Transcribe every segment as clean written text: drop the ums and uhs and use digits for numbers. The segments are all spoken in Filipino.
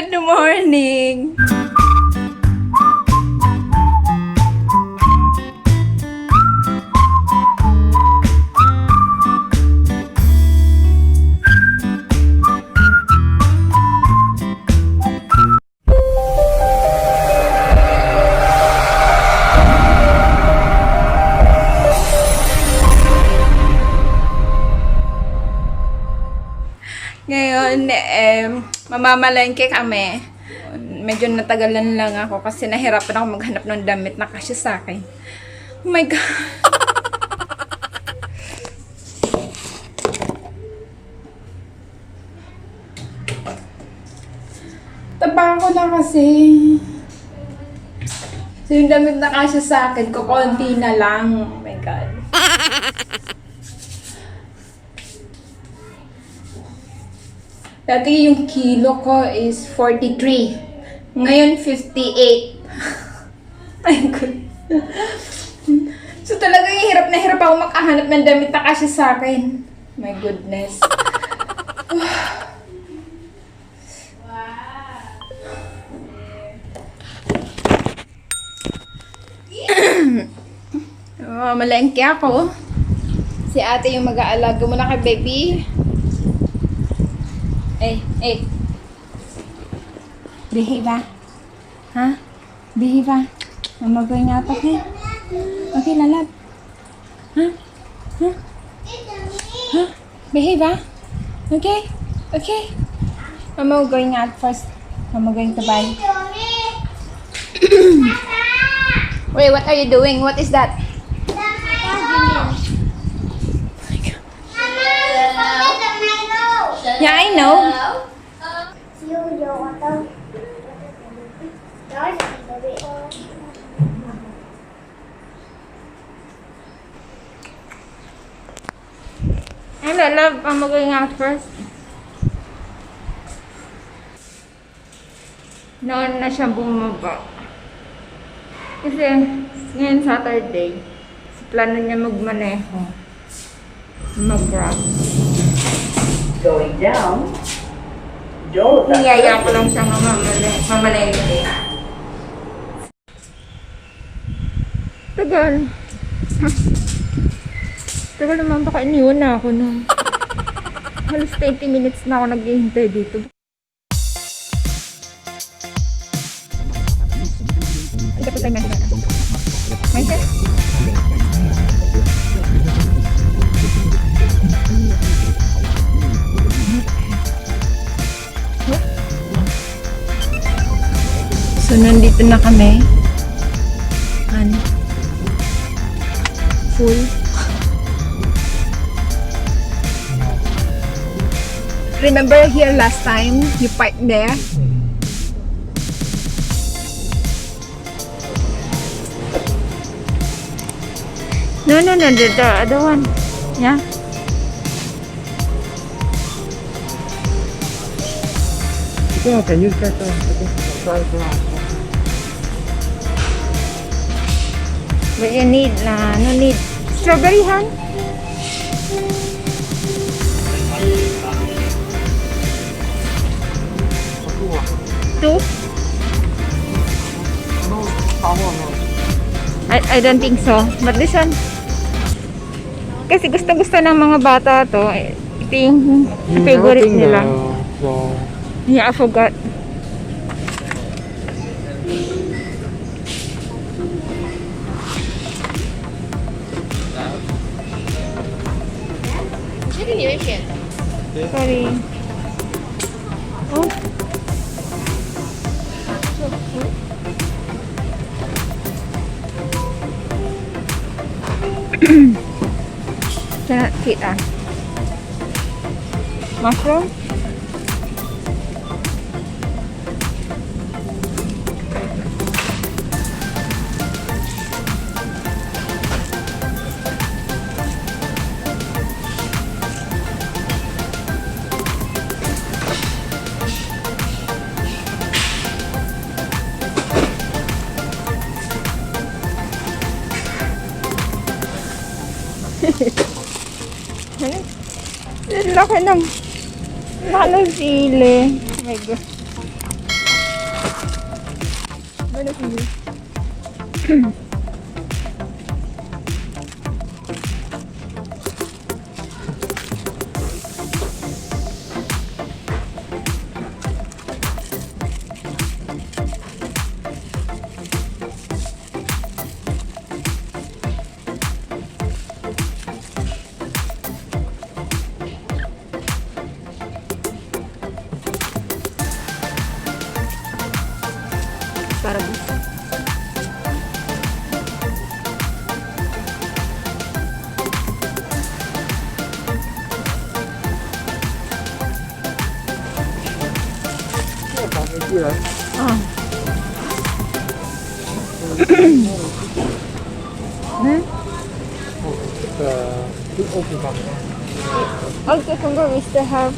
Good morning! Ngayon, mamamalengke kami. Medyo natagalan lang ako kasi nahirapan ako maghanap ng damit na kasya sa akin. Oh my God! Taba ko na kasi. So yung damit na kasya sa akin, kukunti na lang. Oh my God. Dati yung kilo ko is 43. Ngayon, 58. My God. So talagang hirap na hirap ako makahanap ng damit na kasya sa akin. My goodness. Malengke ako. Si ate yung mag-aalaga muna kay baby. Hey. Behave ba? Ha? Behave ba? Mama going out, okay? Okay, lalab. Ha? Behave ba? Okay? Okay? Mama going out first. Mama going to buy. Wait, what are you doing? What is that? Yeah, I know. Hello, love. I'm going out first. Noon na siya bumaba. Kasi ngayon Saturday, plano niya magmaneho. Mag-grab. Going down. Don't. Niyaya ko lang siya mamalengke. Tagal. Tagal naman baka iniwan na ako nung. Halos 20 minutes na ako naghihintay dito. Ito po tayo na. May siya? So, nandito na kami. Full. Remember here last time, you parked there? No, the other one. Yeah. Yeah, can use that try it out. But you need no need strawberry, han? Two? No, power no. I don't think so. But this one, kasi gusto ng mga bata to. Ito yung favorite nila. So, Yeah, I forgot. Sorry. Oh. Cannot fit mushroom. Laki ng sili. Oh my God. Ano po yun? Para bisa. Ah. Hmm? All cucumber we still have.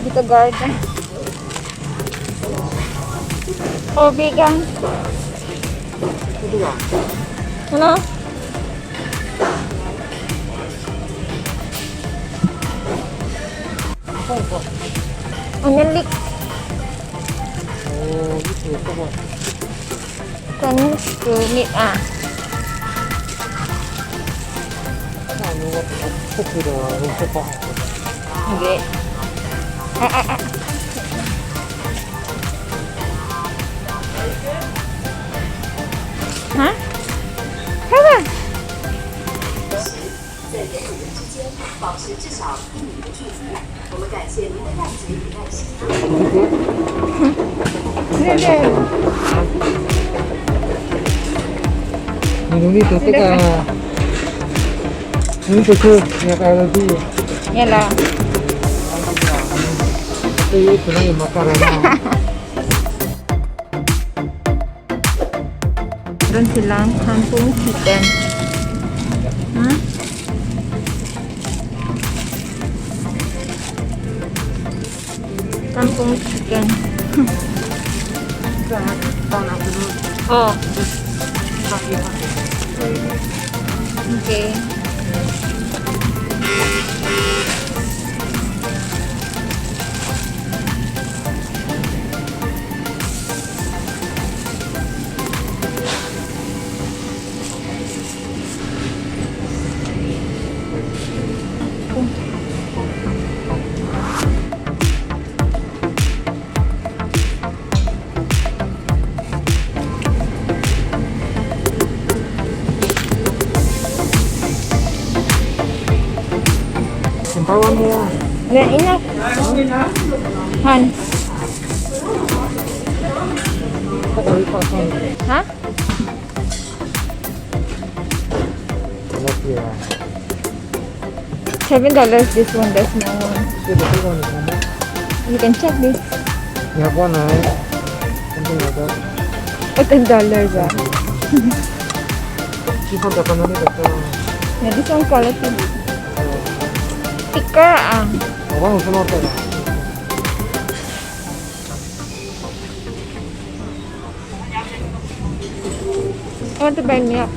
Dito garden. Oh, vegan. Ano? Onion leek. Kan to meat ah. Hindi. Hah? Apa? 在人与人之间保持至少1米的距离。我们感谢您的谅解与耐心。 Hindi. Minum itu teka. Ini tuh ya kayak tadi. Yalah. Tapi itu nih makanan. Meron silang kampung chicken. Hah? Kampung chicken. Oh. Okay. Tawan mo. Yan, enough. Han. Ha? $7 this one, the small one. You can check this. Ya one something like that. $10 ah. People definitely better. Yeah, this one quality. Thicker ah. One is not better. I want to buy milk.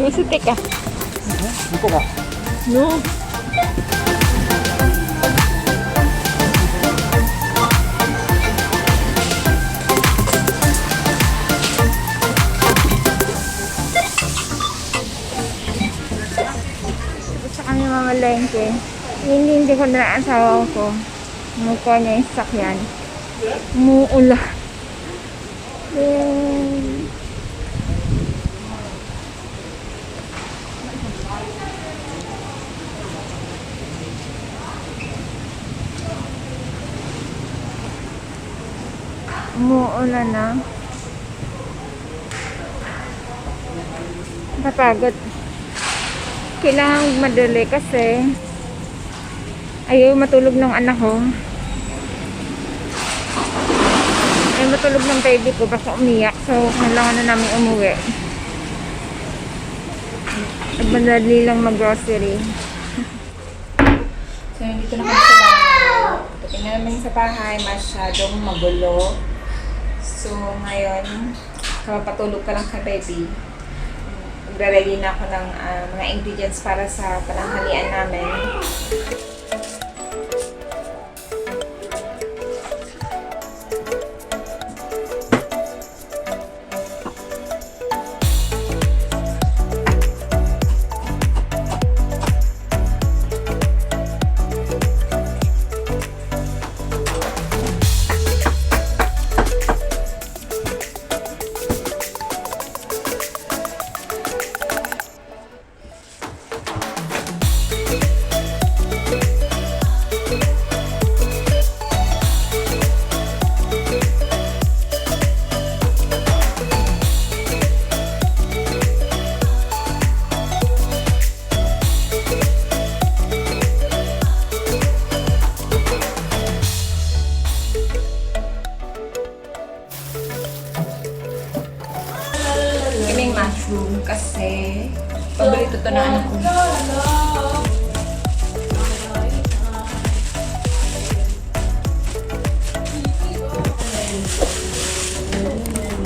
Yung sutik ah. Ito ka. No. Sa kami mamalengke. Hindi ko na asawa ko. Mukha niya yung sakyan. Muula. Umuulan na. Napagod. Kailangan madali kasi Ayaw matulog ng anak ko. Ayaw matulog ng baby ko. Basta umiyak. So, kailangan na namin umuwi. Nagmadali lang mag-grocery. So, dito na kami sa bahay. Tingnan namin sa bahay. Masyadong magulo. So, ngayon, kapapatulog ka lang ka, baby. Magre-ready na ako ng mga ingredients para sa pananghalian namin. Kaming mushroom kasi paborito to na anak ko.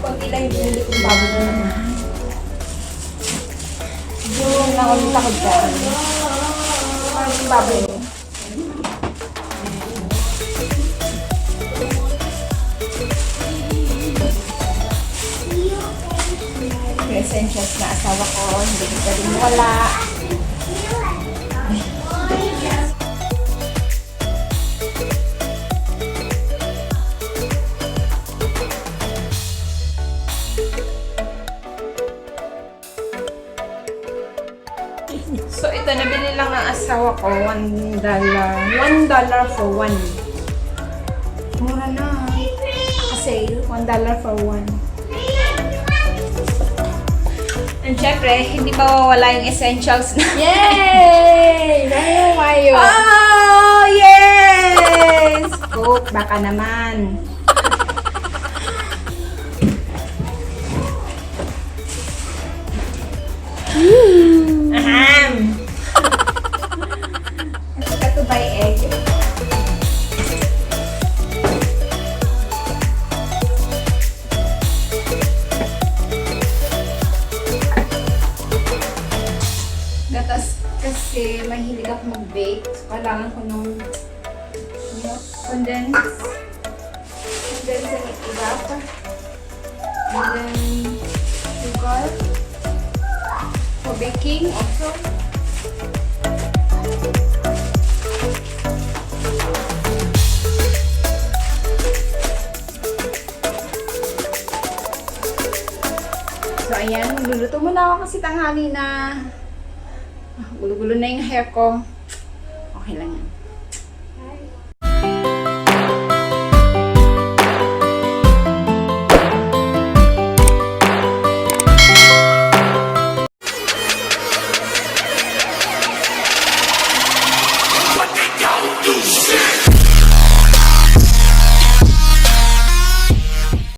Konti lang yung binili kong baboy ko naman. Yung nakulit ako dyan. Yung baboy ko. Essentials na asawa ko, hindi ko pwedeng wala. So ito, nabili lang ng asawa ko, $1. $1 for one. Mura na. Kasi $1 for one. And syempre, hindi mawawala yung essentials na. Yay! Mayo! Oh, yes! Coke, baka naman. Aham! Got to buy egg. Gatas kasi mahilig ako mag-bake. So, kailangan ko nung condense. Condense and irap. And then sugar. For baking also. So ayan, magluluto muna ako kasi tanghali na. Gulo-gulo na yung hair ko. Okay lang yan.